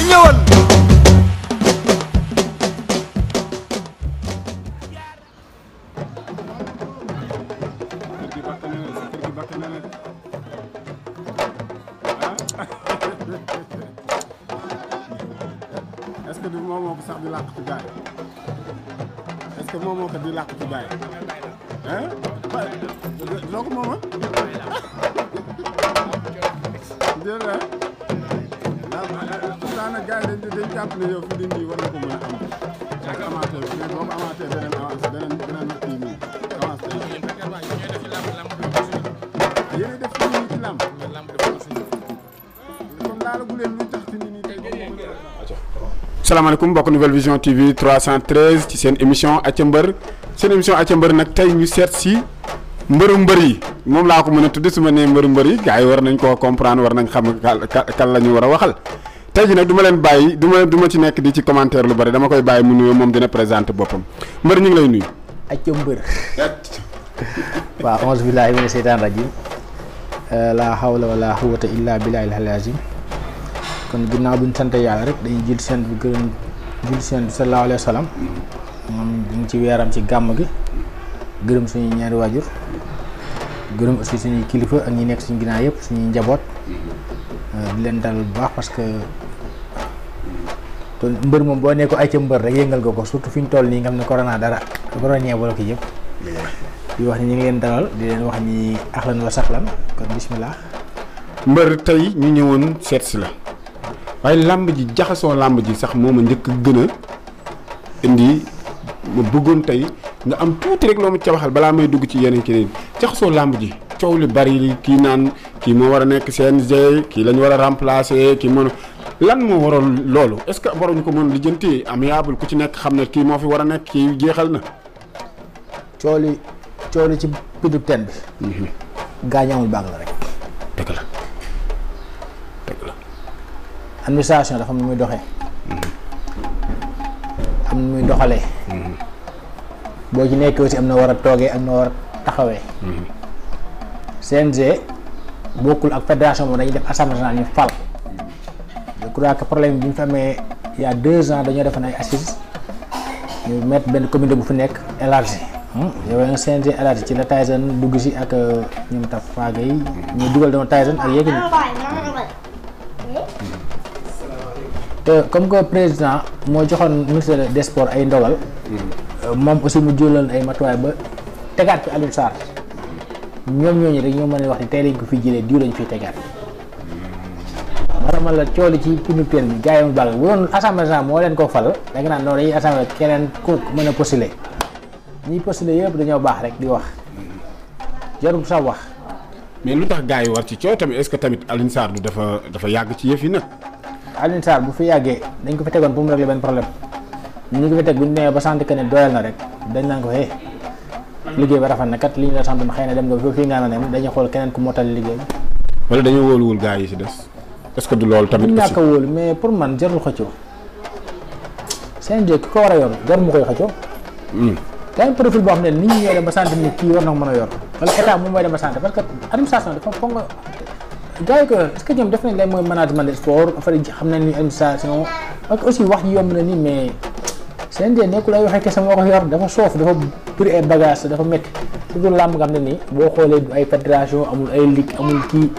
ñëwal. est-ce que du moom moo ko sax di làq ci gaay est-ce que moom moo ko di làq ci gaay hein doo ko mooma jërëjëf daanaka gars yi dañ jàpp ne yow fi di war na ko mën a am ak amaatee mais boo ko amaatee beneen avance beneen kii nii avance yéen def ci nit ñi ci làmb kon laalagu leen luy tax ci nit ñi tey salaamaaleykum mbokk Nouvelle Vision TV 313 ci seen émission Acca Mbeur seen émission Acca Mbeur nag tey ñu seet si mbëru mbër yi moom laa ko mën a tudde su ma nee mbëru mbër yi gars yi war nañ koo comprendre war nañ xam kan la ñu war a waxal tey ji nag du ma leen bàyyi du ma ci nekk di ci commentaire lu bari dama koy bàyyi mu nuyoo moom dina présenter boppam mbër ñu ngi lay nuyu. Acca Mbeur waaw auzu billaahi mina seytaani rajiim laa hawla wala quwwata illaa billaahi al-aliyyil aziim kon ginnaaw bi ñu sant yàlla rek dañuy jël seen bi gërëm jël seen bi sallallahu alayhi wa sallam moom ñu ngi ci weeram ci gàmm gi gërëm suñuy ñaari waajur gërëm aussi suñuy kilifa ak ñi nekk suñu ginnaaw yëpp suñuy njaboot di leen dalal bu baax parce que te mbër moom boo nee ko Acca Mbeur rek yëngal nga ko surtout fi ñu toll nii nga xam ne corona dara corona ñeewal ko yëpp di wax ni ñu ngi leen dalal di leen wax ni ahlan wa sahlan kon bismillah. mbër tey ñu ñëwoon seet si la waaye làmb ji jaxasoo làmb ji sax moom a njëkk gën a indi ma bëggoon tey nga am tuuti rek loo ma ca waxal balaa may dugg ci yeneen keneen jaxasoo làmb ji coow li bari kii naan kii moo war a nekk CNG kii lañ war a remplacer kii mën lan moo waral loolu est-ce que waruñu ko mën lijjanti amiable ku ci nekk xam ne kii moo fi war a nekk kii jeexal na. coow li ci pidub teen bi. gaañamul baax la rek. dëgg la. administration dafa am nu muy doxee. am nu muy doxalee. boo ci nekkee aussi am na war a toogee am na war a taxawee. CNG bokkul ak fédération moom dañuy def assemblée générale ñu fal. je crois que problème bi ñu fi amee il y a 2 ans dañoo defoon ay assises ñu mettre benn comité bu fi nekk élargi. yow un CNG élargi ci la Tyson dugg si ak ñoom taf faaga yi ñu dugal dama Tyson ak Yékini te comme que président moo joxoon ministre des sports ay ndogal moom aussi mu jëloon ay matuwaay ba tegaat fi Alioune Sarr ñoom ñooñu rek ñoo mën a wax ni tey lañ ko fi jëlee diw lañ fiy tegaat maanaam la cooli ci pinupteen bi gars yi mu bàgg bu doon assemblée générale moo leen ko fal da nga naan noonu dañuy assemblée keneen ku mën a postuler ñiy postuler yëpp dañoo baax rek di wax jarul sax wax. mais lu tax gars yi war ci coow tamit est-ce que tamit Alioune Sarr du dafa yàgg ci yëf yi nag. Alioune Sarr bu fi yàggee dañ ko fi tegoon pour mu régler benn problème ñu ko fi teg bu ñu nee ba sant que ne doyal na rek dañ naan ko liggéey ba rafet na kat li ñu la sant xëy na dem nga fii nga ne dañuy xool keneen ku mottali liggéey bi. wala dañoo wóoluwul gars yi si des est-ce que du loolu tamit. aussi ñàkk a wóolu mais pour man jarul xëccoo CNG ki ko war a yor jarul mu koy xëccoo. daa am profil boo xam ne nit ñi ñooy dem ba sant ni kii war na ko mën a yor wala état moom mooy dem ba sant parce que administration dafa foog nga. gars yi ko est-ce que ñoom def nañ lay mooy management de sport affaire yi xam nañ ni administration parce que aussi wax ji yomb na ni mais CNG nekkul ay waxee kese moo ko yor dafa soof dafa bëri ay bagages dafa métti surtout làmb nga xam ne nii boo xoolee du ay fédération amul ay ligue amul kii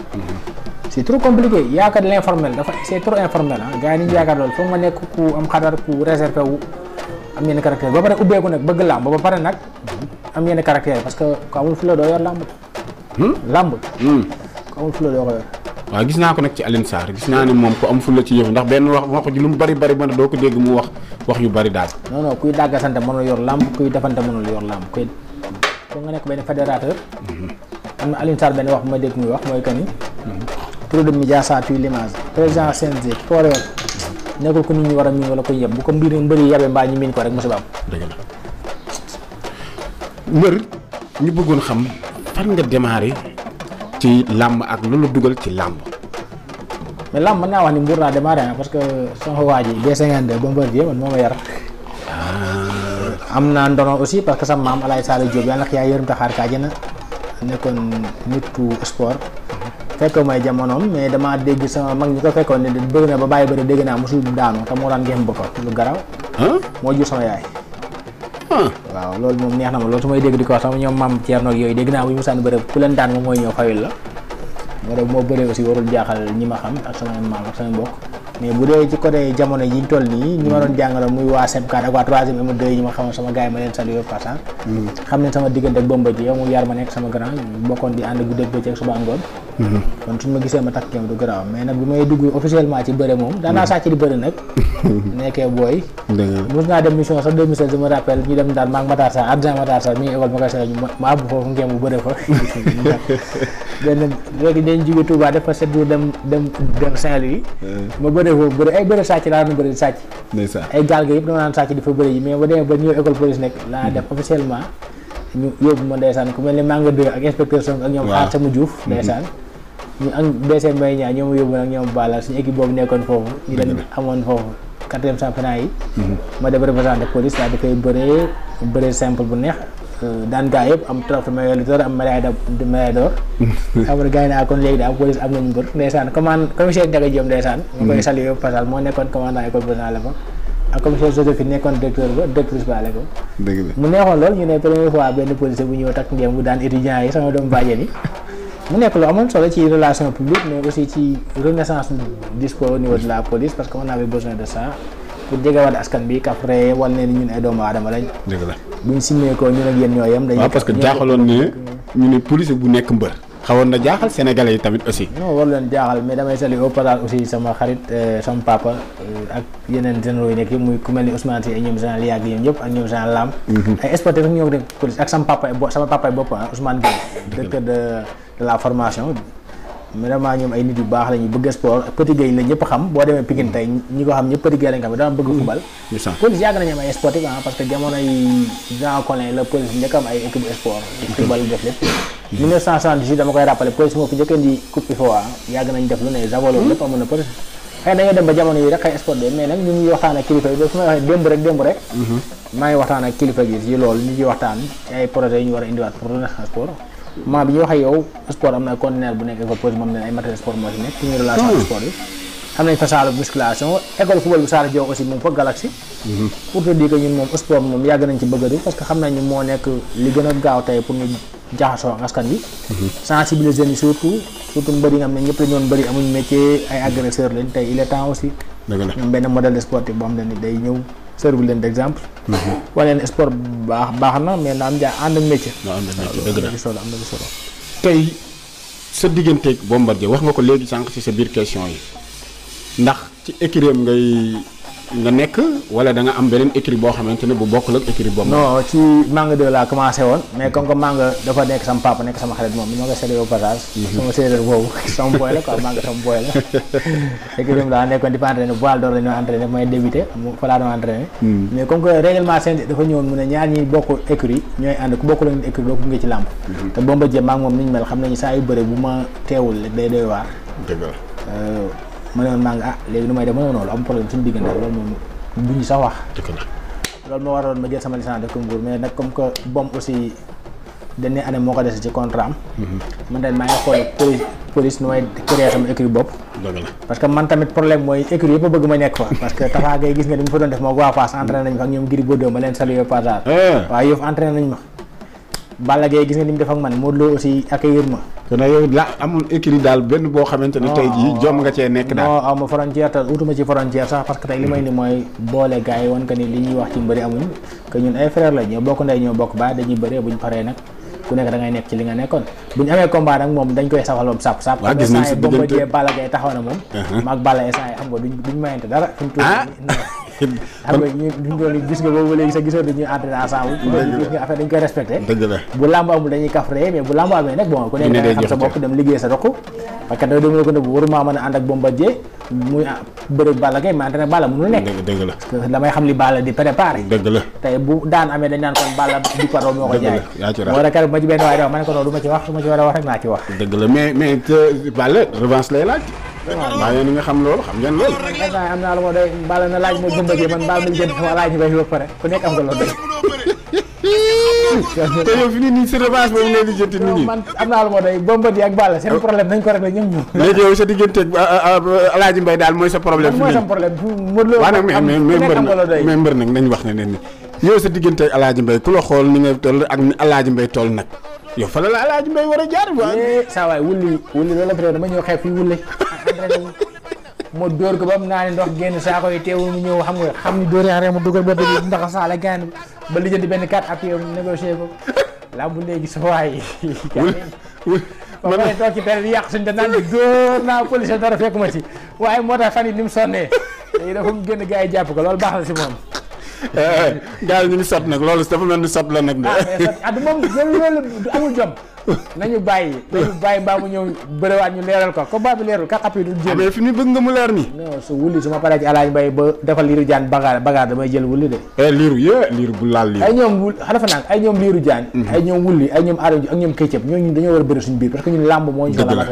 c'est trop compliqué yaakaar l'informel dafa c'est trop informel ah gars yi ni ñu yaakaar loolu foog nga nekk ku am xadar ku réservé wu am yenn caractère ba pare ubbeeku nag bëgg làmb ba pare nag am yenn caractère parce que ku amul fu la doo yor làmb làmb amul fulla doo ko yor. waaw gis naa ko nag ci Alioune Sarr gis naa ne moom ku am fulla ci yëf ndax benn wax ji lu mu bari ba doo ko dégg mu wax yu bari daal. non kuy dàggasante mënul yor làmb kuy defante mënul yor làmb kuy foog nga nekk benn fédérateur. am na Alioune Sarr benn wax bu ma dégg muy wax mooy que ni. trop de médias ça tue l'image président CNG ki ko war a yor nekkul ko nit ñi war a miin wala ko yeb bu ko mbëri yabee mbaa ñu miin ko rek musiba am. dëgg la mbër ñu bëggoon xam fan nga démarré. ci làmb ak loolu dugal ci làmb. mais làmb mën naa wax ni Mbour laa démarré parce que sama waa ji B52 Bombardier man moo ma yar. am naa ndono aussi parce que sama maam Alaye Sall Diop yàlla na ko yaay yërëm taxaar kaa jëna nekkoon nit ku sport fekkoo may jamonoom mais damaa dégg sama mag ñi ko fekkoon ne bëgg na ba bàyyi bëri dégg naa mosul daanu te moo daan ngeen boppam lu garaaw. moo jur sama yaay. waaw loolu moom neex na ma loolu su may dégg di ko wax sama ñoom maam Thierno ak yooyu dégg naa bu ñu musaan bëri ku leen daan moom mooy ñëw fayul la. moo bëree aussi warul jaaxal ñi ma xam ak sama maam ak sama mbokk mais bu dee ci côté jamono yi ñu toll nii ñi ma doon jàngaloon muy waa SEM4 ak waa 3e M2 yi ma xamoon sama gars yi ma leen salué passage xam ne sama diggante ak Bombardier yow mu yar ma nekk sama grand bokkoon di ànd guddeeg bëccëg suba ngoon kon suñu ma gisee ma takk du garaaw mais nag bi may dugg officiellement ci bëre moom daanaa sàcc di bëre nag nekkee booy mos naa dem mission sax 2016 je me rappelle ñu dem daal maa ngi Matar Sarr adjoint Matar Sarr mi ngi école ma koy sala ma àbb foofu ngeen bu bëre fa benn léegi dañ jóge Touba def fa 7 jours dem Saint-Louis ma bëre foofu bëre ay bëre sàcc laa doon bëre di sàcc ay gaal ga yëpp dama naan sàcc di fa bëre yi mais ba demee ba ñëw école police nekk laa def officiellement ñu yóbbu ma ndeysaan ku mel ni Manga 2 ak inspecteur Sonk ak ñoom xaar sama Diouf ndeysaan ñu ak BC Mbaye Niang ñoo ma yóbbu nag ñoom Balla suñu équipe boobu nekkoon foofu ñu leen amoon foofu 4e championnat yi ma def représenté police daal di koy bëree simple bu neex daan gaa yëpp am trophée meilleur lutteur am médaille d'or xam nga gars yi naa kon léegi daal police am nañu mbër ndeysaan commissaire Ndiaga Diop ndeysaan ma koy salué au passage moo nekkoon commandant école professionnelle la fa ak commissaire Josephine nekkoon directrice ba ko mu neexoon lool ñu ne première fois benn policier bu ñëw takk ngeen bu daan étudiants yi sama doom bàjjen yi mu nekk lu amoon solo ci relation publique mais aussi ci renaissance du sport au niveau de la police parce que on avait besoin de ça pour jegewaat askan bi kafre wal ne ñun ay doomu aadama lañ. dëgg la buñ simmee ko ñun ak yéen ñoo yem. dañuy parce que jaaxaloon ne ñu ne police bu nekk mbër. xawoon na jaaxal sénégalais yi tamit aussi. non war leen jaaxal mais damay saluer au passage aussi sama xarit sama papa ak yeneen généraux yi nekk yëpp muy ku mel ni Ousmane Sy ak ñoom général Yàgg yéen ñëpp ak ñoom général Lam. ay sportif ñoo nekk police ak sama papa bopp Ousmane Gueye. directeur de la formation. vraiment ñoom ay nit yu baax la ñu bëgg sport Petit Gueye la ñëpp xam boo demee Pikine tey ñi ko xam ñëpp Petit Gueye lañ xam dama bëgg football. police yàgg nañu am ay sportif parce que jamono yi Jean Collin la police njëkk am ay équipe sport. football def lépp. 1978 dama koy rappelé police moo fi njëkk indi coupe IFOA yàgg nañ def lu ne Zavolo lépp amoon na police. xëy dañoo dem ba jamono yi rek ay sport de mais nag ñu ngi waxtaan ak kilifa yi su may waxee démb rek. maa ngi waxtaan ak kilifa gi ci loolu ñu ngi waxtaan ay projets yu ñu war a indiwaat pour renaissance sport maa bi ñu waxee yow sport am na conteneur bu nekk école police moom ne ay matériel sport moo ci nekk pour ñu relation ak sport yi am nañ fa salle musculation école football bu Saara Diop aussi moom fa Galaxy pour te dire que ñun moom sport moom yàgg nañ ci bëgg a parce que xam nañu moo nekk li gën a gaaw tey pour ñu jaxasoo ak askan bi sensibiliser ni surtout mbër yi nga xam ne ñëpp la ñoon bëri amuñ métier ay agresseur lañ tey il est temps aussi ñoom benn modèle de sportif boo xam ne ni day ñëw servir leen d'exemple wane leen sport baax na mais na am ànd ak métier dëgg la solo am na solo tey sa digganteeg Bombardier wax nga ko léegi sànq ci sa biir question yi ndax ci écurie nga nekk wala da nga am beneen écurie boo xamante ne bu bokkul ak écurie Bombardier. non ci Manga 2 laa commencé woon mais comme que Manga dafa nekk sama papa nekk sama xarit moom ñoo koy salué au passage. sama séeréer boobu sama boy la quoi Manga sama boy la. écurie bi daa nekkoon di fa entraîné Boile d'Or la ñu entraîné may débuté fa laa doon entraîné. mais comme que règlement CNG dafa ñëwoon mu ne ñaar ñi bokk écurie ñooy ànd ku bokkul ak écurie doo ko ngi ci làmb. te Bombardier maa ngi moom ni ñu mel xam nañu saa yu bëre bu ma teewul rek day doy waar. dëgg la. ma ne woon maa ngi léegi nu may def ma ne woon am problème suñu diggante loolu moom duñu sax wax. dëgg la. loolu moo waroon ma jël sama licence de concours mais nag comme que bom aussi dernière année moo ko dese ci contrat am. man tamit maa ngi xool police nu may créer sama écurie bopp. dëgg la parce que man tamit problème mooy écurie yëpp a bëgg ma nekk fa. parce que Tafa Gueye gis nga ni mu fa doon def moo waa Fass entraîné nañu fa ak ñoom Gris Bordeaux ma leen salué par hasard. waaye yow entraîné nañu ma. Balla Gaye gis nga ni mu def ak man Modou Lo aussi accueillir ma. kon nag yow la amul écurie daal benn boo xamante ne tey jii jom nga cee nekk daal. non aw ma frontière te utuma ci frontière sax parce que tey li may ni mooy boole gars yi woon que ni li ñuy wax ci mbëri amuñ que ñun ay frère la ñoo bokk ndey ñoo bokk baay dañuy bëree buñ paree nag ku nekk da ngay nekk ci li nga nekkoon buñ amee combat nag moom dañ koy safal moom sàpp sàpp. waaw gis nañ si diggante Bombardier Balla Gaye taxaw na moom. maag Balla instant yi xam nga duñ mayante dara. fi mu toll nii xam nga ñu doon gis nga boobu léegi sax gisoo dañuy entraîné ensemble. gis nga affaire dañ koy respecté. dëgg la bu lamb amul dañuy kafree mais bu lamb amee nag bon ku nekk da ngay xam sa bopp dem liggéey sa dox parce que da dama la ko nëbb waruma mën a ànd ak Bombardier muy bëre Balla Gaye mais entraîné Balla mënul nekk. dëgg la parce que damay xam li Balla di préparé. dëgg la tey bu daan amee dañ naan kon Balla di paro moo ko jaay. yaa ci moo rek ma ci benn waaye ma ne ko noonu du ma ci wax du ma ci war a wax rek naa ci wax. dëgg la mais Balla revanche lay laaj. waaw yéen nga xam loolu xam ngeen loolu. am naa lu ma doy Balla na laaj moo Bombardier man Balla mi jënd sama laaj ñu bay ba pare ku nekk am nga loolu doy te yow fi nii sa revanche boobu ngay lijjanti nit ñi. man am naa lu ma doy Bombardier ak Balla seen problème nañ ko rek la ñoom ñu. léegi yow sa digganteeg Alaaji Mbaye daal mooy sa problème. fi mooy sa problème waaw nag mais mbër nag nañ wax ne ni yow sa digganteeg Alaaji Mbaye ku la xool ni nga toll ak ni Alaaji Mbaye toll nag yow fa la Alaaji Mbaye war a jaar. saa waay wulli loolu la fi dama ñëw xeeb fii wulle moo dóor ko ba mu naa ne ndox génn saako yi teewul mu ñëw xam ni dóor yaa mu dugal ba bëgg ndax saala gaan ba lijjanti benn 4 appui mu négocié ko lambu léegi sa waay ba pare toog ci télé di yàq suñu da naan dóor naa police dara fekk ma ci waaye moo tax fan yi ni mu sonnee léegi dafa mu génn gars yi jàpp ko loolu baax na si moom gars yi ñu ngi sot nag loolu dafa mel ni sot la nag de moom loolu du amul jom nañu bàyyi mbaa mu ñëw bëriwaat ñu leeral ko combat bi leerul ka xap yi du jël mais fi ni bëgg nga mu leer ni non su wulli su ma paree ci Alaaji Mbaye ba defal liiru jaan bagaar damay jël wulli de liiru bu laal liiru ay ñoom wul dafa naan ay ñoom liiru jaan ay ñoom wulli ay ñoom aaro ak ñoom këccëb ñooñu dañoo war a bëri suñu biir parce que ñun làmb moo ñu soxla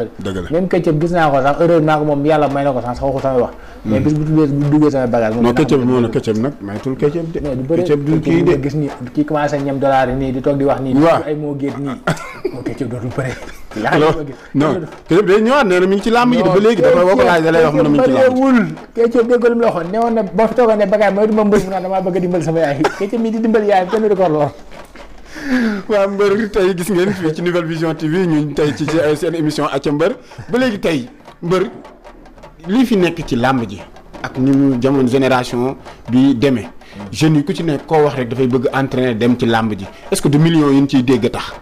même këccëb gis naa ko sax heureusement ko moom yàlla may na ko sax waxu samay wax mais bis bu duggee samay bagage non këccëb moo na këccëb nag maytul këccëb de mais du bëri këccëb du kii de gis ni kii commencé ñam dollar yi nii di toog di wax nii ay moo géet nii moo këccëb dootul bëri non këccëb day ñëwaat nee na mi ngi ci làmb ji ba léegi dafa boo ko laaj da lay wax mën a mi ngi ci làmb wul këccëb déggoo li mu la waxoon ne woon na boo fi toogoon ne bagage mooy du ma mbër mu naan damaa bëgg a dimbali sama yaay këccëb mi di dimbali yaay kenn du ko lool waaw mbër tey gis ngeen fii ci Nouvelle Vision TV ñu tey ci seen émission Acca Mbër ba léegi tey mbër lii fi nekk ci làmb ji ak ni mu jamono génération bi demee jeunes yi ku ci nekk koo wax rek dafay bëgg entraîner dem ci làmb ji est-ce que du millions yi ñu ciy dégg tax.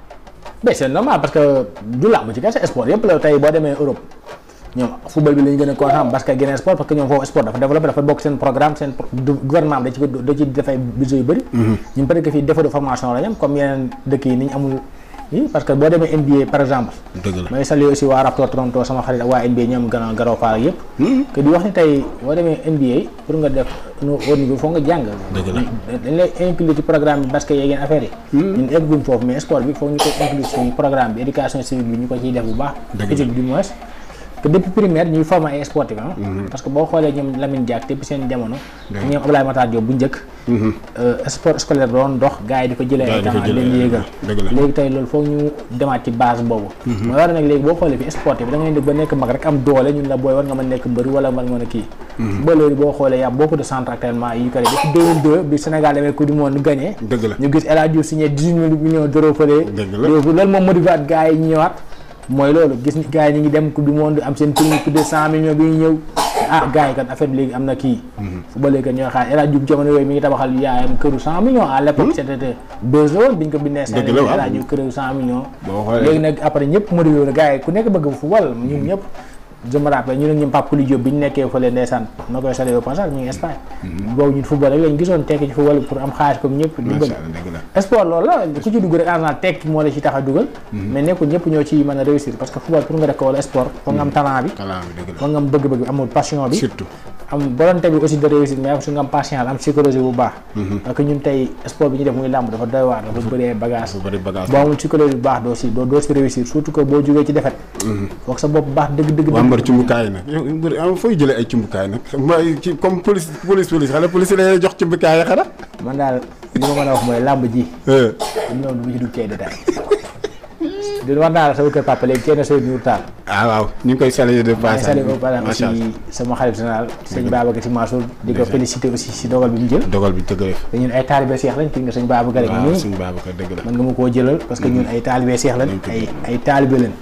mais c'est normal parce que du làmb ci kese sport yëpp la tey boo demee Europe ñoom football bi la ñu gën a kontaan parce que geneen sport parce que ñoom foofu sport dafa développé dafa bokk seen programme seen gouvernement da ci def ay budget yu bëri. ñun peut-être que fii défaut de formation la ñu am comme yeneen dëkk yi ni ñu amul. parce que boo demee NBA par exemple. dëgg la may saluer aussi waa Raptors Toronto sama xarit ak waa NBA ñoom Garo Fall yëpp. que di wax ni tey boo demee NBA pour nga def au niveau foog nga jàng. dëgg la dañ lay inclure ci programme bi basket yeeg yeneen affaires yi. ñun egguñ foofu mais sport bi foog ñu koy inclure ci programme bi éducation civique bi ñu ko ciy def bu baax. éthique du moins que depuis primaire ñuy former ay sportifs parce que boo xoolee ñoom Lamine Diack depuis seen jamono. ñoom Abdoulaye Matar Diop bu njëkk. sport scolaire doon dox gars yi di ko jëlee ay temps leen yéegal léegi tey loolu foog ñu demaat ci base boobu mooy war nag léegi boo xoolee fi sportif da ngay def ba nekk mag rek am doole ñun la booy war nga mën nekk mbër wala man mën a kii ba léegi boo xoolee y a beaucoup de centres actuellement yi ko def depuis 2002 bi Sénégal demee coupe du monde gagné ñu gis El Hadj Diouf signé 18 millions d'euros fële loolu moom motivaat gars yi ñëwaat mooy loolu gis ni gars yi ñu ngi dem coupe du monde am seen prix plus de 100 millions bi ñu ñëw gars yi kat affaire bi léegi am na kii ba léegi kat ñooy xaar El Hadj Diouf jamono yooyu mi ngi tabaxal yaayam këru 100 millions à l'époque c'était buzz la woon biñ ko bindee seen El Hadj Diouf këru 100 millions léegi nag après ñëpp motivé la gars yi ku nekk bëgg football ñun ñëpp je me rappelle ñu ne ñoom Pape Kouli Diop bi ñu nekkee fële ndeysaan ma koy salué au passage ñu ngi Espagne boobu ñun football rek lañ gisoon tekki ci football pour am xaalis comme ñëpp di bëgg sport loolu la ku ci dugg rek en général tekki moo la ci tax a dugal mais nekkul ñëpp ñoo ci mën a réussir parce que football pour nga def ko wala sport foog nga am talent bi foog nga am bëgg-bëgg amul passion bi surtout am volonté bi aussi de réussir mais su nga am patience am psychologie bu baax parce que ñun tey sport bi ñu def muy làmb dafa doy waar dafa bëri ay bagage boo amul psychologie bu baax doo si réussir surtout que boo jógee ci défaite foog sa bopp baax dëgg mbër cumbukaay nag yow fooy jëlee ay cumbukaay nag mooy ci comme police xale police la jox cumbukaay yi xanaa man daal li ma mën a wax mooy làmb ji ñoom du ma ci dugg cay détail di wax naa la sama kër papa léegi kenn Seydou Nour Tall waaw ñu ngi koy saluer de passage aussi sama xarit général sëñ Babacar Sy Mansour di ko féliciter aussi si dogal bi mu jël dogal bi dëgg te ñun ay taalibe seex lañ fi nga sëñ Babacar nii sëñ Babacar dëgg la mën nga ma koo jëlal parce que ñun ay taalibe seex lañ ay taalibe lañ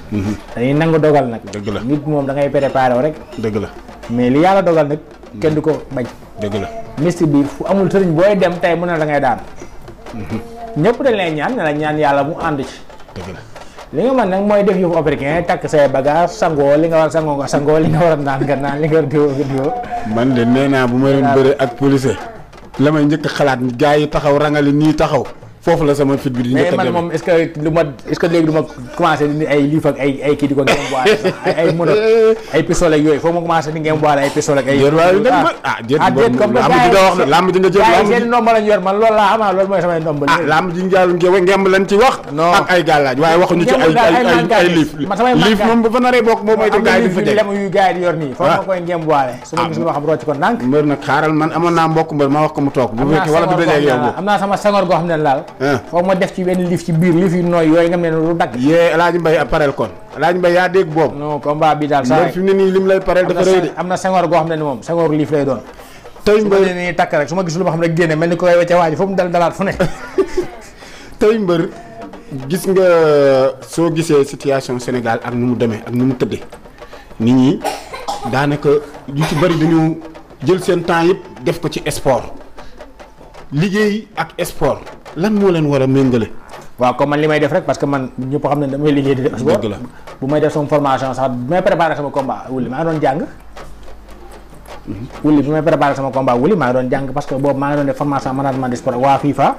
dañuy nangu dogal nag dëgg la nit moom da ngay préparé rek dëgg la mais li yàlla dogal nag kenn du ko bañ dëgg la mystique bi fu amul sëriñ booy dem tey mu ne da ngay daan ñëpp dañ lay ñaan ne la ñaan yàlla mu ànd ci dëgg la li nga mën nag mooy def yëfu africain takk say bagage sangoo li nga war a sangoo nga sangoo li nga war a naan nga naan li nga war a diwoo nga diwoo man de nee naa bu ma doon bëre ak police la may njëkk xalaat gars yi taxaw rangali nii taxaw foofu la sama fit bi di njëkk a mais man moom est-ce que léegi du ma commencé di ay liif ak ay kii di ko ngeen boole ay mono ay pistolet ak yooyu foofu ma commencé di ngeen boole ay pistolet ak ay déet comme lamb ji nga jël lamb seen ndomba lañ yor man loolu laa xam loolu mooy samay ndomba lamb ji njaalu ngemb lañ ci wax ak ay gàllaaj waaye waxuñu ci ay liif liif moom ba fa naree bokk moom mooy tam gars yi di fa jeg lem yu gars yi di yor nii foofu ma koy ngeen boole su ma gis loo xam rocc ko ndànk mbër nag xaaral man amoon naa mbokk mbër ma wax ko mu toog bu fekkee wala du dajeeg yow am naa sama sangor goo xam ne laal foog ma def ci benn lif ci biir lif yu nooy yooyu nga xam ne lu dagg. yee El Hadj Mbaye a pareel kon El Hadj Mbaye yaa dégg boobu. non combat bi daal saa fi mu ne nii lim lay pareel dafa rëy de. am na sengoor goo xam ne moom sengoor lif lay doon. tey mbër su ma nii takk rek su ma gis lu ma xam rek génne mel ni ko koy wecce waaj foofu mu dalaat fu ne. tey mbër gis nga soo gisee situation Sénégal ak nu mu demee ak nu mu tëddee nit ñi daanaka yu ci bari dañu jël seen temps yëpp def ko ci sport liggéey ak sport lan moo leen war a méngale. waaw comme man li may def rek parce que man ñëpp xam ne damay liggéey di def sport. dëgg la bu may def sama formation sax bu may préparé sama combat wuli maa ngi doon jàng. wuli bi may préparé sama combat wuli maa ngi doon jàng parce que boobu maa ngi doon def formation management du sport waa FIFA.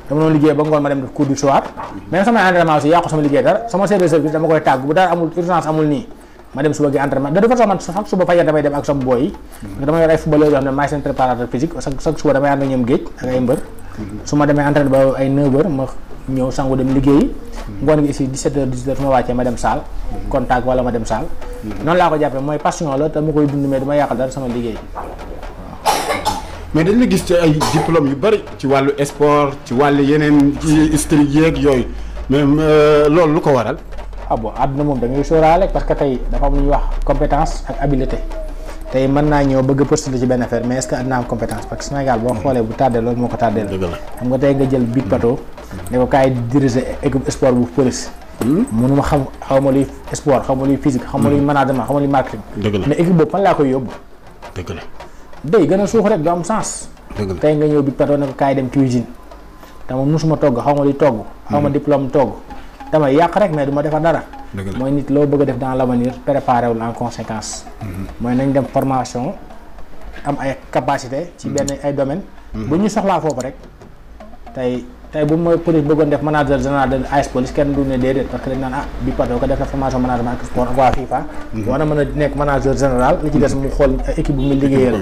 dama doon liggéey ba ngoon ma dem def cours du soir. même samay entraînement aussi yàqu sama liggéey dara sama service dama koy tàgg bu dara amul urgence amul nii ma dem suba gi entraînement de toute façon man chaque suba fajar damay dem ak sama boy yi. parce que dama yor ay footballeur yoo xam ne maay seen préparateur physique chaque suba damay ànd ak ñoom géej ak ay mbër. su ma demee entraîné ba ay 9h ma ñëw sangu dem liggéeyi. ngoon gi ici 17h 18h su ma wàccee ma dem salle. contact wala ma dem salle. noonu laa ko jàppee mooy passion la te ma koy dund mais du ma yàqal dara sama liggéey. mais dañ la gis ci ay diplôme yu bari ci wàllu sport ci wàllu yeneen ci historique yeeg yooyu mais loolu lu ko waral. ah bon àdduna moom da ngay sóoraale parce que tey dafa am lu ñuy wax compétence ak habileté tey mën naa ñëw bëgg a postuler ci benn affaire mais est-ce que naa am compétence parce que Sénégal boo xoolee bu tardé loolu moo ko tardé la. xam nga tey nga jël Big Pato ne ko kaay diriger équipe sport bu police. mënuma xaw ma luy sport xaw ma luy physique xaw ma luy management xaw ma luy marketing. dëgg la mais équipe boobu fan laa koy yóbbu. dëgg la. day gën a suux rek du am sens. tey nga ñëw Big Pato ne ko kaay dem cuisine te moom musuma togg xaw ma luy togg. xaw ma diplôme togg damay yàq rek mais du ma defar dara. mooy nit loo bëgg a def dans l'avenir préparé wul en conséquence. mooy nañ dem formation am ay capacité ci benn ay domaine bu ñu soxlaa foofu rek tey bu mooy police bëggoon def manager général de AS Police kenn du ne déedéet parce que dañ naan Big Pato ko def na formation management ak sport ak waa FIFA. war na mën a nekk manager général li ci des mu xool équipe bu mu liggéeyal.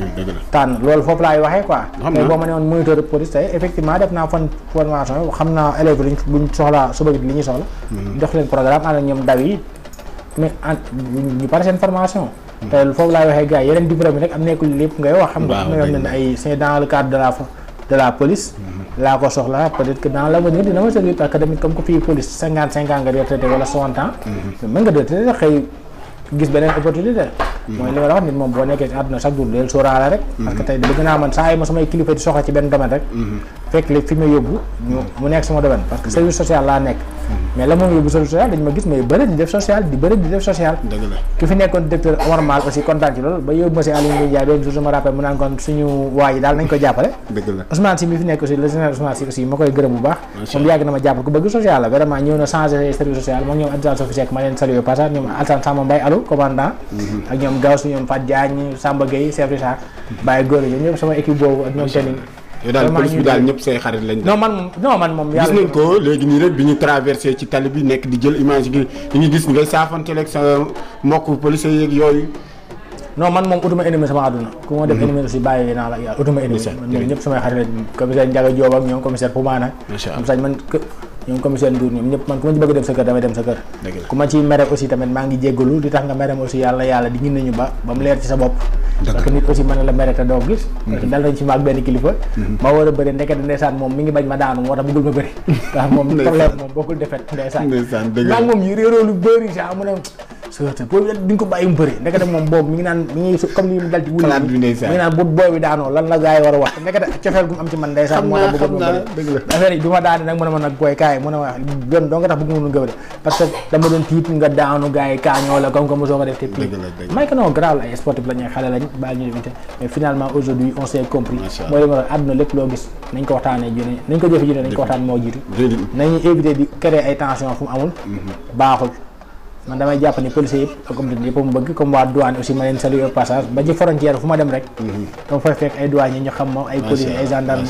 tànn loolu foofu laay waxee quoi. tey boo ma ne woon moniteur de police tey effectivement def naa formation xam naa élèves yi buñ soxlaa suba li ñuy soxla. jox leen programme ànd ak ñoom daw yi mais ñu pare seen formation. tey foofu laay waxee gars yi yeneen diplôme yi rek am nekkul lépp ngay wax. xam nga am na yoo xam ne ay c'est dans le cadre de la police. laa ko soxla peut-être que dans l'avenir dina ma servir parce que tamit comme que fii police 55 ans nga retraité wala 60 ans. mën nga retraité xëy gis beneen opportunité. mooy li ma la wax nit moom boo nekkee ci àdduna chaque jour del sóoraale rek. parce que tey bëgg naa man saa yi ma samay kilifa di soxla ci benn domaine rek. fekk li fi ma yóbbu mu nekk sama domaine parce que service social laa nekk. mais la moom yóbbu service social dañu ma gis may bëri di def social di bëri di def social. ki fi nekkoon directeur normal aussi kontaan ci loolu ba yóbbu ma si Aliou Ndiaye benn jour je me rappelle mu naan kon suñu waa ji daal nañ ko jàppale. Ousmane Sy mi fi nekk aussi le général Ousmane Sy aussi ma koy gërëm bu baax. moom yàgg na ma jàppale ku bëgg social la vraiment ñëw na changé service social moom ñoom adjudant Sophie Seck ma leen salué au passage ñoom Alassane Samba Mbaye Alou commandant ak ñoom Gawsu ñoom Fat Diagne Samba Gueye chef Richard Baye Gora ñoom ñëpp sama équipe boobu ak ñoom Tening. yow daal police bi daal ñëpp say xarit lañ. non man moom yàlla gis nañ ko léegi nii rek bi ñu traversé ci tali bi nekk di jël image gi ñu ngi gis ngay saafanteel ak sa mbokk police yeeg yooyu. non man moom utuma ennemi sama àdduna ku ma def ennemi aussi bàyyi naa la yàlla utuma ennemi man ñoom ñëpp samay xarit lañ commissaire Ndiaga Diop ak ñoom commissaire Poumana am sañ man ñoom commissaire Ndour ñoom ñëpp man ku ma ci bëgg dem sa kër damay dem sa kër ku ma ci mere aussi tamit maa ngi jéggalu di tax nga mere aussi yàlla di ngin nañu ba mu leer ci sa bopp parce que nit aussi mën na la mere te doo gis parce que dal nañ ci maag benn kilifa ma war a bëri ndekete ndeysaan moom mi ngi bañ ma daanu moo tax bëggul ma bëri ndax moom problème moom bokkul defet ndeysaan maag moom yi réeroo lu bëri sax mu ne surtout boobu di nga ko bàyyi mu bëri ndekete moom boobu mi ngi naan mi ngi comme li mu dal ci wuli mi ngi naan bu booy bi daanoo lan la gars yi war a wax ndekete cofeel gu mu am ci man ndeysaan moo tax bëggoon ma bëri affaire yi bi ma daane nag mu ne ma nag booy kaay mu ne ma doon doo nga tax bëgg mënu nga bëri parce que dama doon tiit nga daanu gars yi kaañoo la comme que mosoo ko def te pii may ko non grave la ay sportif la ñuy xale lañ baal ñu limité mais finalement aujourd'hui on s'est compris mooy li ma wax àdduna lépp loo gis nañ ko waxtaanee june nañ ko jëfe june nañ ko waxtaan moo jiitu nañu éviter di créer ay tension fu mu amul baaxul man damay jàpp ni policiers yëpp ak communauté yëpp mu bëgg comme waa douane aussi ma leen saluer au passage ba ci frontière fu ma dem rek dama fay fekk ay douane ñu xam moom ay policiers ay gendarme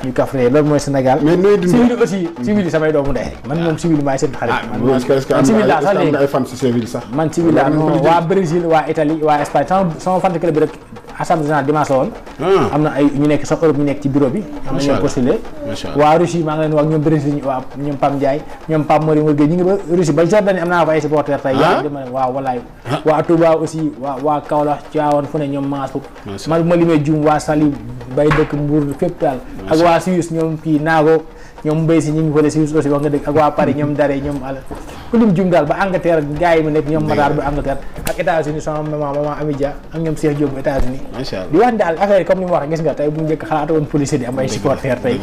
ñu kafree loolu mooy Sénégal civil aussi civil yi samay doomu ndey man moom civil maay seen xarit man civil laa sax léegi man civil laa non waa Brésil waa Italie waa Espagne sama fan club bi rek assemblée générale dimanche la woon am na ay ñu nekk sax Europe ñu nekk ci bureau bi am na ñoo postulé waa Russie maa ngi leen wax ñoom Brésil waa ñoom Pam Ndiaye ñoom Pam Mori Morgué ñu ngi ba Russie ba Jordanie am naa fa ay supporters tey yaa dama ne waaw walaay waa Touba aussi waa Kaolack Tivaouane fu ne ñoom Mansour ma limee Dioum waa Saly bay dëkk Mbour fépp daal ak waa Suisse ñoom kii Naago ñoom mbéy si ñu ngi fële si aussi wax nga dëgg ak waa Paris ñoom dare ñoom ala ku lim jum daal ba Angleterre gars yi mu nekk ñoom Matar bu Angleterre ak États-Unis sama maman Amidia ak ñoom Cheikh Diop bu États-Unis di wax daal affaire yi comme ni mu wax gis nga tey bu njëkk xalaata woon police di am ay supporters tey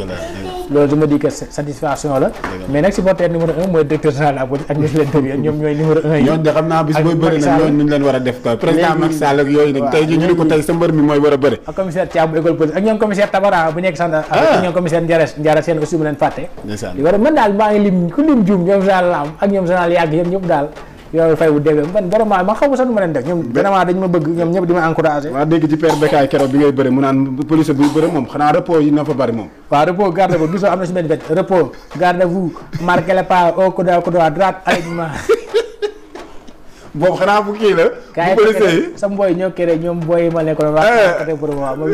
loolu je me dis que satisfaction la mais nag supporter numéro 1 mooy directeur général la police ak ministre de l'intérieur ñoom ñooy numéro 1 yi ñooñu de xam naa bis booy bëri nag ñooñu ñu leen war a def quoi président Macky Sall ak yooyu nag tey ji ñu ne ko tey sa mbër mi mooy war a bëri ak commissaire Thiam bu école police ak ñoom commissaire Tabara bu nekk centre ak ñoom commissaire Ndiara seen aussi bu leen fàtte di war a mën daal maa ngi lim ku lim juum ñoom général Lam ak ñoom général yàgg yëpp ñëpp daal yow fay bu dégg man vraiment ma xamu sax nu ma leen def ñoom vraiment dañu ma bëgg ñoom ñëpp di ma encouragé waa dégg ci père Bekaay keroog bi ngay bëri mu naan police buy bëri moom xanaa repos yi na fa bëri moom waaw repos garde vous gisoo am na si benn bët repos garde vous marquez le pas au coude à droite alignement boobu xanaa bu kii la bu police yi sa mbooy ñoo kéré ñoom booy ma ne ko wax côté pour moi moom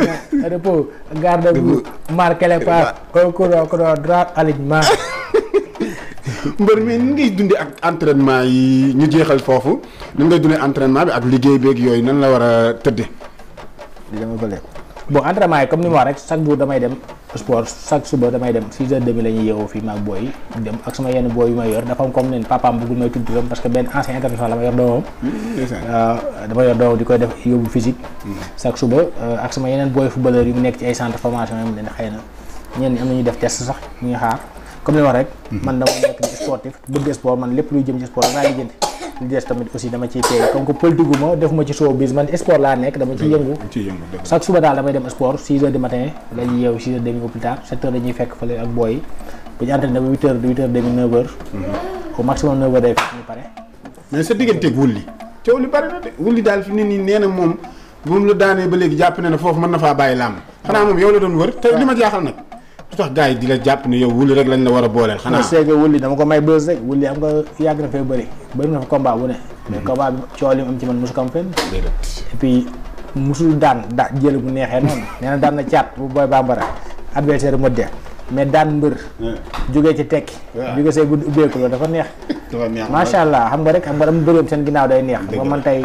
repos garde vous marquez le pas au coude à droite alignement mbër mi ni ngay dundee ak entraînement yi ñu jeexal foofu nan ngay dundee entraînement bi ak liggéey beeg yooyu nan la war a tëddee. li dama ko lekk bon entraînement yi comme ni ma wax rek chaque jour damay dem sport chaque suba damay dem 6h30 la ñuy yeewoo fii maag booy dem ak sama yenn booy yu may yor dafa am comme ne papaam bëggul may tudd turam parce que benn ancien international la ma yor doomam. dama yor doomam di koy def yóbbu physique. chaque suba ak sama yeneen booy footballeur yu mu nekk ci ay centre formation yi mu ne xëy na ñenn ñi am na ñuy def test sax ñu ngi xaar. comme li wax rek man dama nekk di sportif bëgg sport man lépp luy jëm ci sport da ngaa lijjanti li des tamit aussi dama ciy teey comme que politique gu ma defuma ci showbiz man sport laa nekk dama ciy yëngu chaque suba daal damay dem sport 6h du matin la ñuy yeewu 6h30 au plus tard 7h dañuy fekk fële ak booy bu ñu entraîné ba 8h 8h30 9h au maximum 9h day fekk ñu pare mais sa digganteeg wulli coow li bari na de wulli daal fi ne nii nee na moom bu mu la daanee ba léegi jàpp ne foofu mën na faa bàyyi làmb xanaa moom yow la doon wër te li ma jaaxal nag lu tax gars yi di la jàpp ne yow wulli rek lañ la war a booleel xanaa c'est que wulli dama ko may bës rek wulli am nga yàgg na fee bëri na fa combat bu ne mais combat bi coow li mu am ci man mosu ko am fenn et puis mosul daan jël bu neexee noonu nee na daan na caat bu booy bambara adversaire modde mais daan mbër jógee ci tekki jógee say gudd ubbeeku loolu dafa neex macha allah xam nga rek xam nga dama bëriwoon seen ginnaaw day neex nga man tey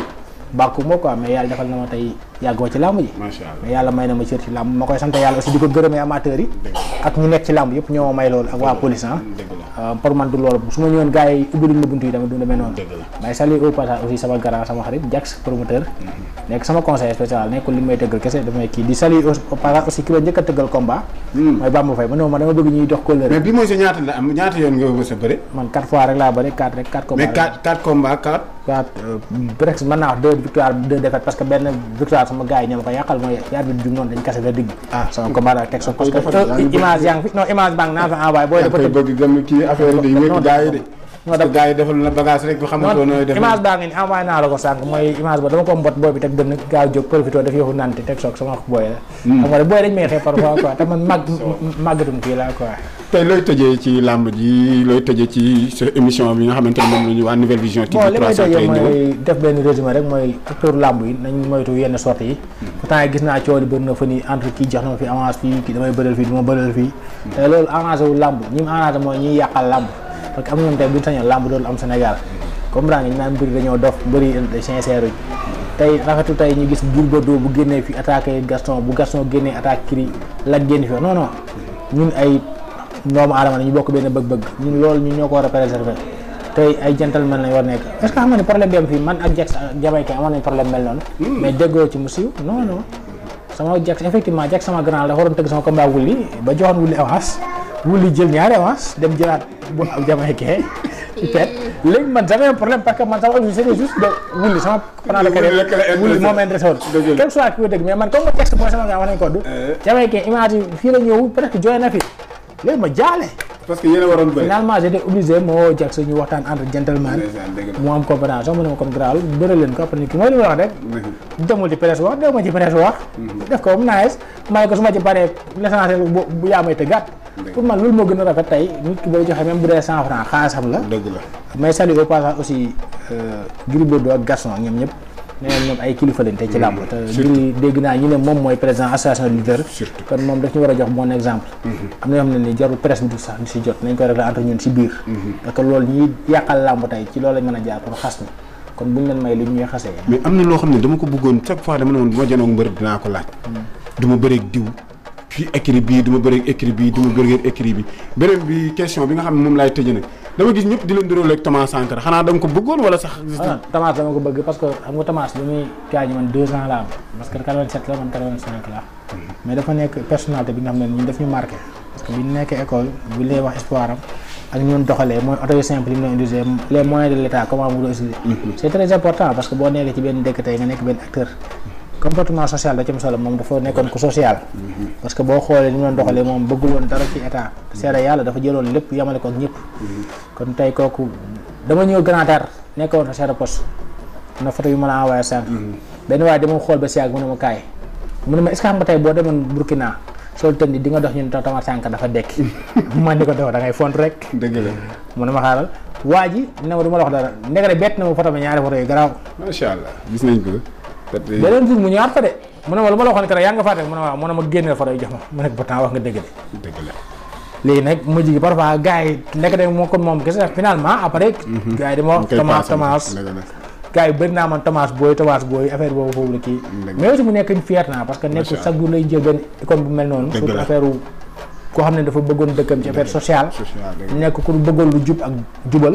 bàkku moo quoi mais yàlla defal na ma tey yàggoo ci làmb ji mais yàlla may na ma cër ci làmb ma koy sant yàlla aussi di ko gërëmee amateurs yi ak ñu nekk ci làmb yëpp ñoo ma may loolu ak waa police pour man du loolu su ma ñëwoon gars yi ubbi luñ la buntu yi tamit du demee noonu may saluer au passage aussi sama grand sama xarit Jax promoteur nekk sama conseiller spécial nekkul li may tëggal kese damay kii di saluer au passage aussi ki la njëkk a tëggal combat mooy Bamba Faye ma ne ma dama bëgg ñuy dox kóllëre mais bi mooy sa ñaata la am ñaata yoon nga wës a bëri man 4 fois rek laa bëri 4 rek 4 combats mais 4 combats 4 presque mën naa wax 2 victoires 2 défaites parce que benn victoire sama gars yi ñoo ma ko yàqal mooy yaar bi jum noonu dañ kase fa digg sama combat ak teg so parce que image yaa ngi fi non image baa ngi naa fa envoyé booy dafa bëgg gëm kii affaire yi day wékk gars yi de parce que gars yi defal la bagage rek xamatoo nooy def image baa ngi ni envoyé naa la ko sànq mooy image ba dama ko mbot booy bi teg dënn gaaw jóg profité def yëfu nante teg soog sama booy la xam nga booy dañ may xew parfois quoi te man màggatum kii la quoi tey looy tëjee ci làmb ji looy tëjee ci sa émission bi nga xamante ne moom la ñu waa Nouvelle Vision TV 300 li may tëjee mooy def benn résumé rek mooy acteur làmb yi nañ moytu yenn sorties yi pourtant gis naa coow li bëri na fa ni entre kii jox na ma fi avance fii kii damay bëral fii du ma bëral fii te loolu arrangé wu làmb ñi mu arrangé mooy ñiy yàqal làmb parce que am ñoom tey buñu sañoon làmb doolu am Sénégal comme daa nga ñu naan mbir dañoo dof bëri sincère uñ tey rafetu tey ñu gis Gris Bordeaux bu génnee fi attaqué Gaston bu Gaston génnee attaque Gris Lac génn fi non ñun ay doomu aadama la ñu bokk benn bëgg-bëgg ñun loolu ñun ñoo ko war a préserver tey ay gentleman lañ war nekk est ce que xam nga ne problème bi am fii man ak Jax ak Jamaïcain amoon nañ problème mel noonu mais déggoo ci mu siiw non sama Jax effectivement Jax sama grand la waroon tëgg sama combat wulli ba joxoon wulli avance wulli jël ñaari avance dem jëlaat bu ak Jamaïcain ci pet léegi man j'avais un problème parce que man sama objectif c'était juste de wulli sama plan de carrière wulli moo ma intéressé woon quel soit ki ko dëgg mais man comme nga Jax mooy sama grand wax nañ ko du Jamaïcain image yi fii la ñëw presque jooy na fi léegi ma jaale parce que yéen a waroon bëri finalement j'étais obligé moo Jax ñu waxtaan entre gentleman mu am compréhension mu ne ma kon graal bëri leen ko après ni ki mooy li ma wax rek demul ci presse wax dew ma ci presse wax def ko mu nice may ko su ma ci paree l'essentiel bu yaa may tëggaat pour man loolu moo gën a rafet tey nit ki boo joxee même bu dee 100 francs xaalisam la dëgg la mais salut au passage aussi Gris Bordeaux ak Gaston ak ñoom ñëpp nee ñoom ay kilifa lañ tey ci làmb te Gris dégg naa ñu ne moom mooy président association de lutteurs kon moom daf ñu war a jox bon exemple am na yoo xam ne ni jarul presse bi sax di si jot nañ koy régler entre ñun si biir parce que loolu ñuy yàqal làmb tey ci loolu lañ mën a jaar pour xas ni kon buñ leen may lu ñuy xasee mais am na loo xam ne dama ko bëggoon chaque fois dama ne woon bu ma janoog mbër dinaa ko laaj du ma bëreeg diw fii écrit bii du ma bëri écrit bii du ma bëri écrit bi beneen bi question bi nga xam ne moom laay tëjee nag dama gis ñëpp di leen duróole ak Thomas Sankara xanaa da nga ko bëggoon wala sax. voilà Thomas dama ko bëgg parce que xam nga Thomas bi muy gaañu man 2 ans la am parce que 87 la man 85 la mais dafa nekk personnalité bi nga xam ne ñun daf ñu marqué parce que bi ñu nekkee école bi lay wax espoir am ak ñun doxalee mooy auto yu simple yi mu doon utiliser les moyens de l'état comment mu doon utiliser. c'est très important parce que boo nekkee ci benn dëkk tey nga nekk benn acteur. comportement social da ci am solo moom dafa nekkoon ko social. parce que boo xoolee ni mu doon doxalee moom bëggul woon dara ci état. seere yàlla dafa jëloon lépp yamale ko ak ñëpp. kon tey kooku dama ñëw Grand Terre nekkoon fa chef de poste na photo yu ma la envoyé sànq. benn waaye dama xool ba si yàgg mu ne ma kaay mu ne ma est-ce que xam nga tey boo demoon Burkina sol tënk di nga dox ñun Thomas Sankara dafa dekki. man ni ko dox da ngay font rek. dëgg la mu ne ma xaaral waa ji ne ma du ma la wax dara ndekete bett na ma photo bi ñaari photo yu garaaw. macha allah gis nañ ko. beneen jour mu ñëwaat fa de mu ne ma lu ma la waxoon keroog yaa nga fàtte mu ne waaw mu ne ma génneel photo yi jox ma mu nekk pourtant wax nga dëgg de. dëgg la léegi nag mujj gi parfois gars yi ndekete moo kon moom kese finalement après. gars yi dama wax Thomas gars yi bëri naa man Thomas Boy affaire boobu foofu la kii. mais aussi mu nekk une fierté naa parce que nekkul chaque jour lay jël benn icône bu mel noonu. surtout affaire koo xam ne dafa bëggoon dëkkam ci affaire sociale. nekk ku bëggoon lu jub ak jubal.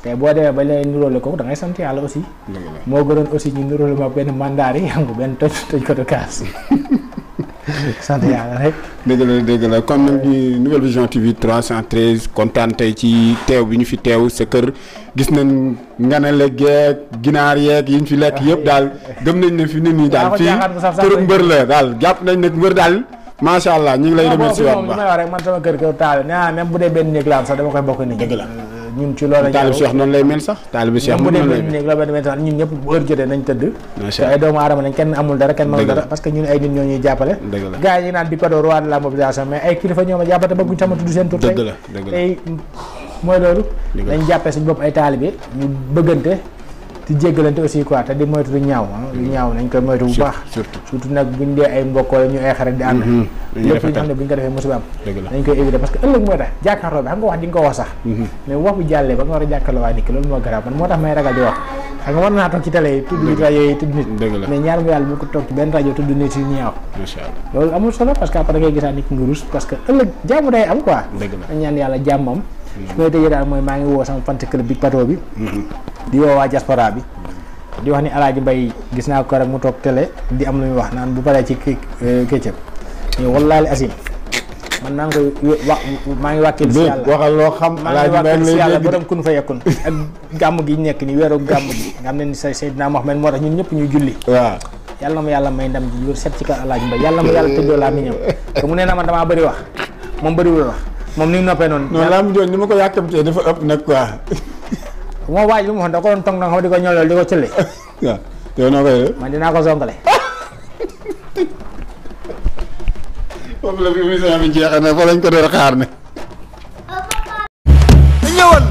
te boo demee ba lay niróole ko da ngay sant yàlla aussi. moo gënoon aussi ñu niróole ma benn mandat yi xam nga benn toj ko de kaas. sant yàlla rek. dëgg la kon nag ñu Nouvelle Vision TV 313 kontaan tey ci teew bi ñu fi teew sa kër gis nañ nganale geeg ginaar yeeg yi ñu fi lekk yëpp daal gëm nañ ne fi nit ñi daal fii kër mbër la daal jàpp nañ ne mbër daal. macha allah ñu ngi lay remercier waat bu baax may wax rek man sama kër taal nee même bu dee benn néeg la am sax dama koy bokk nit ñi. dëgg la ñun ci loolu la taalibu Cheikh noonu lay mel sax taalibu Cheikh bu dee benn néeg la benn sax ñun ñëpp bu heure jotee nañ tëdd te ay doomu aadama lañ kenn amul dara kenn mënul dara parce que ñun ay nit ñoo ñuy jàppale gars yi ñu naan di Pato roi de la mobilisation mais ay kilifa ñoo ma jàppale bëgguñ sama tudd seen tur tey mooy loolu dañ jàppee suñu bopp ay taalibe ñu bëggante di jéggalante aussi quoi te di moytu lu ñaaw nañ koy moytu bu baax surtout nag buñ dee ay mbokk wala ñu ay xarit di ànd lépp li nga xam ne buñ ko defee musiba am dañ koy éviter parce que ëllëg mooy tax jàkkaarloo bi xam nga wax di nga ko wax sax mais wax bu jàllee ba nga war a jàkkaarloo waa nit ki loolu moo garaaw man moo tax may ragal di wax xam nga war naa toog ci télé yi tudd nit rajo yi tudd nit mais ñaar mu yàlla bu ko toog ci benn rajo tudd nit yi ñaaw loolu amul solo parce que après da ngay gisaat nit ki nga rus parce que ëllëg jàmm day am quoi dañ ñaan yàlla jàmmam su may tëjee daal mooy maa ngi woo sama fan club Big Pato bi di woo waa diaspora bi di wax ni Alaaji Mbay gis naa ko rek mu toog télé di am lu muy wax naan bu paree ci këccëg mais wallaahi asim man maa ngi koy maa ngi wàkkil si yàlla waxal loo xam maa ngi wàkkil si yàlla borom kun fa yekkun ak gàmm gi nekk ni weeru gàmm gi nga xam ne ni say Seydina Muhammad moo tax ñun ñëpp ñuy julli waaw yàlla ma yàlla may ndam ji yor set ci kaw Alaaji Mbay yàlla ma yàlla tëjoo laa mi ñëw te mu nee na man damaa bëri wax moom bëriwul wax moom ni mu noppee noonu non laa mu joon ni ma ko yàkkamtee dafa ëpp nag quoi moo waaj lu mu waxoon da ko doon tong nag xam di ko ñëw di ko cëlle waaw yow noo koy def man dinaa ko zongale foofu la bi émission bi jeexee na fa lañ ko doon xaar ne ñëwal